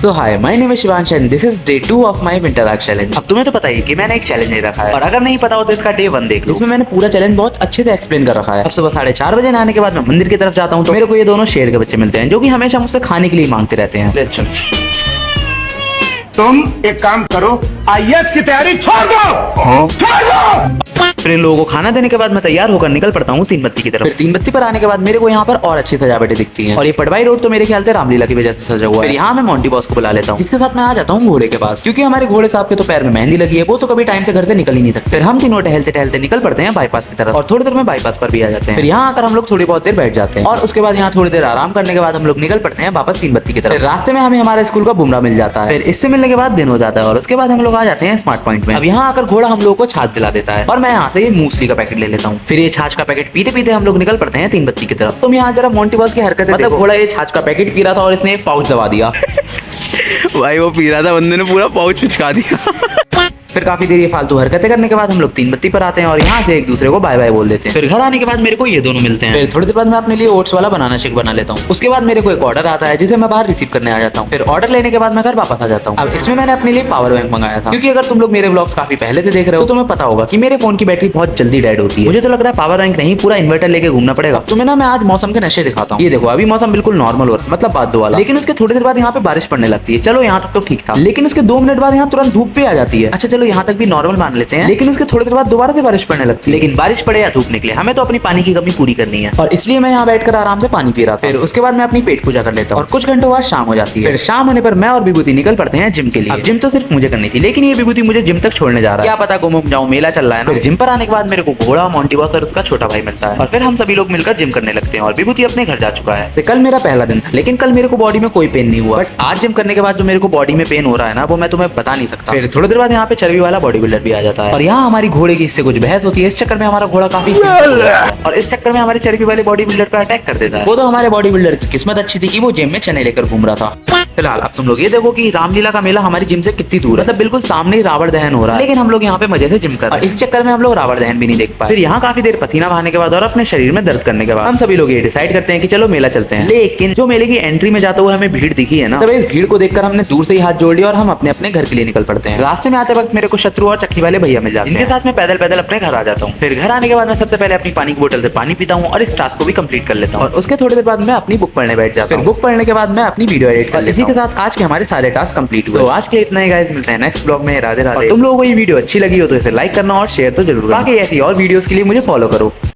So hi, my name is Shivansh and this is day 2 of my winter challenge. अब तुम्हें तो पता ही कि मैंने एक चैलेंज ले रखा है, और अगर नहीं पता हो तो इसका डे 1 देख लो। इसमें मैंने पूरा चैलेंज बहुत अच्छे से एक्सप्लेन कर रखा है। अब सुबह 4:30 बजे नहाने के बाद मैं मंदिर की तरफ जाता हूँ तो मेरे को ये दोनों शेर के बच्चे मिलते हैं, जो कि हमेशा मुझसे खाने के लिए मांगते रहते हैं। तुम एक काम करो, आईएएस की तैयारी छोड़ दो, छोड़ दो। फिर इन लोगों को खाना देने के बाद मैं तैयार होकर निकल पड़ता हूँ 3 बत्ती की तरफ। फिर 3 बत्ती पर आने के बाद मेरे को यहाँ पर और अच्छी सजावटें दिखती हैं, और ये पटवाई रोड तो मेरे ख्याल से रामलीला की वजह से सजा हुआ है। फिर यहाँ मैं मोंटी बॉस को बुला लेता हूँ, इसके साथ मैं आ जाता हूँ घोड़े के पास, क्योंकि हमारे घोड़े साहब के तो पैर में मेहंदी लगी है, वो तो कभी टाइम से घर से निकल ही नहीं सकते। फिर हम तीनों टहलते टहलते निकल पड़ते हैं बाईपास की तरफ, और थोड़ी देर में बाईपास पर भी आ जाते हैं। फिर यहाँ आकर हम लोग थोड़ी बहुत देर बैठ जाते हैं, और उसके बाद यहाँ थोड़ी देर आराम करने के बाद हम लोग निकल पड़ते हैं वापस 3 बत्ती की तरफ। रास्ते में हमें हमारे स्कूल का बुमराह मिल जाता है। फिर इससे मिलने के बाद दिन हो जाता है, और उसके बाद हम लोग आ जाते हैं स्मार्ट पॉइंट में। अब यहाँ आकर घोड़ा हम लोग को छाछ दिला देता है, और मैं यहाँ से ये मूसली का पैकेट ले लेता हूँ। फिर ये छाछ का पैकेट पीते पीते हम लोग निकल पड़ते हैं 3 बत्ती की तरफ। तुम यहाँ जरा मोंटी बॉस की हरकतें मतलब घोड़ा ये छाछ का पैकेट पी रहा था और इसने एक पाउच दबा दिया। भाई वो पी रहा था, बंदे ने पूरा पाउच पिचका दिया। फिर काफी देर ये फालतू हरकतें करने के बाद हम लोग 3 बत्ती पर आते हैं, और यहाँ से एक दूसरे को बाय बाय बोल देते हैं। फिर घर आने के बाद मेरे को ये दोनों मिलते हैं। फिर थोड़ी देर बाद मैं अपने लिए ओट्स वाला बनाना शेक बना लेता हूँ। उसके बाद मेरे को एक ऑर्डर आता है जिसे मैं बाहर रिसीव करने आ जाता हूँ। फिर ऑर्डर लेने के बाद मैं घर वापस आ जाता हूँ। अब इसमें मैंने अपने लिए पावर बैंक मंगाया था, क्योंकि अगर तुम लोग मेरे व्लॉग्स काफी पहले से देख रहे हो तो तुम्हें पता होगा कि मेरे फोन की बैटरी बहुत जल्दी डेड होती है। मुझे तो लग रहा है पावर बैंक नहीं, पूरा इन्वर्टर लेके घूमना पड़ेगा। तुम्हें ना मैं आज मौसम के नशे दिखाता हूँ। ये देखो, अभी मौसम बिल्कुल नॉर्मल हो रहा है, मतलब बाद दो वाला। लेकिन उसके थोड़ी देर बाद यहाँ पे बारिश पड़ने लगती है। चलो यहाँ तक तो ठीक था, लेकिन उसके 2 मिनट बाद यहाँ तुरंत धूप भी आ जाती है। अच्छा चलो यहाँ तक भी नॉर्मल मान लेते हैं, लेकिन उसके थोड़ी देर बाद दोबारा से बारिश पड़ने लगती है। लेकिन बारिश पड़े या धूप निकले, हमें तो अपनी पानी की कमी पूरी करनी है, और इसलिए मैं यहाँ बैठकर आराम से पानी पी रहा था। फिर उसके बाद मैं अपनी पेट पूजा कर लेता हूँ, और कुछ घंटों बाद शाम हो जाती है। फिर शाम होने पर मैं और विभूति निकल पड़ते हैं जिम के लिए। अब जिम तो सिर्फ मुझे करनी थी, लेकिन ये विभूति मुझे जिम तक छोड़ने जा रहा है। क्या पता घूम जाऊं, मेला चल रहा है ना। फिर जिम पर आने के बाद मेरे को घोड़ा, मोंटी बॉस और उसका छोटा भाई मिलता है, और फिर हम सभी लोग मिलकर जिम करने लगते हैं, और विभूति अपने घर जा चुका है। कल मेरा पहला दिन था, लेकिन कल मेरे को बॉडी में कोई पेन नहीं हुआ, बट आज जिम करने के बाद जो मेरे को बॉडी में पेन हो रहा है ना, वो मैं तुम्हें बता नहीं सकता। फिर थोड़ी देर बाद यहाँ पे चर्बी वाला बॉडी बिल्डर भी आ जाता है, और यहाँ हमारी घोड़े की इससे कुछ बहस होती है। इस चक्कर में हमारा घोड़ा काफी और इस चक्कर में हमारे चर्बी वाले बॉडी बिल्डर पर अटैक कर देता है। वो तो हमारे बॉडी बिल्डर की किस्मत अच्छी थी कि वो जिम में चने लेकर घूम रहा था। फिलहाल अब तुम लोग ये देखो कि रामलीला का मेला हमारी जिम से कितनी दूर है, मतलब बिल्कुल सामने ही रावण दहन हो रहा है, लेकिन हम लोग यहाँ पे मजे से जिम कर रहे हैं। इस चक्कर में हम लोग रावण दहन भी नहीं देख पाए। फिर यहाँ काफी देर पसीना बहाने के बाद और अपने शरीर में दर्द करने के बाद हम सभी लोग ये डिसाइड करते हैं कि चलो मेला चलते हैं। लेकिन जो मेले की एंट्री में जाते हुए हमें भीड़ दिखी है ना, सब इस भीड़ को देखकर हमने दूर से ही हाथ जोड़ लिया, और हम अपने अपने घर के लिए निकल पड़ते हैं। रास्ते में आते वक्त मेरे को शत्रु और चक्की वाले भैया मिल जाते हैं, जिनके साथ मैं पैदल पैदल अपने घर आ जाता हूँ। फिर घर आने के बाद मैं सबसे पहले अपनी पानी की बोतल से पानी पीता हूँ, और इस टास्क को भी कंप्लीट कर लेता हूँ, और उसके थोड़ी देर बाद मैं अपनी बुक पढ़ने बैठ जाता हूँ। बुक पढ़ने के बाद मैं अपनी वीडियो एडिट कर लेता हूँ। इसी के साथ आज के हमारे सारे टास्क कंप्लीट हुए। आज के लिए इतना ही गाइस, मिलते हैं नेक्स्ट ब्लॉग में। राधे राधे। और तुम लोगों को ये वीडियो अच्छी लगी हो तो इसे लाइक करना और शेयर तो जरूर करना। बाकी ऐसी और वीडियोस के लिए मुझे फॉलो करो।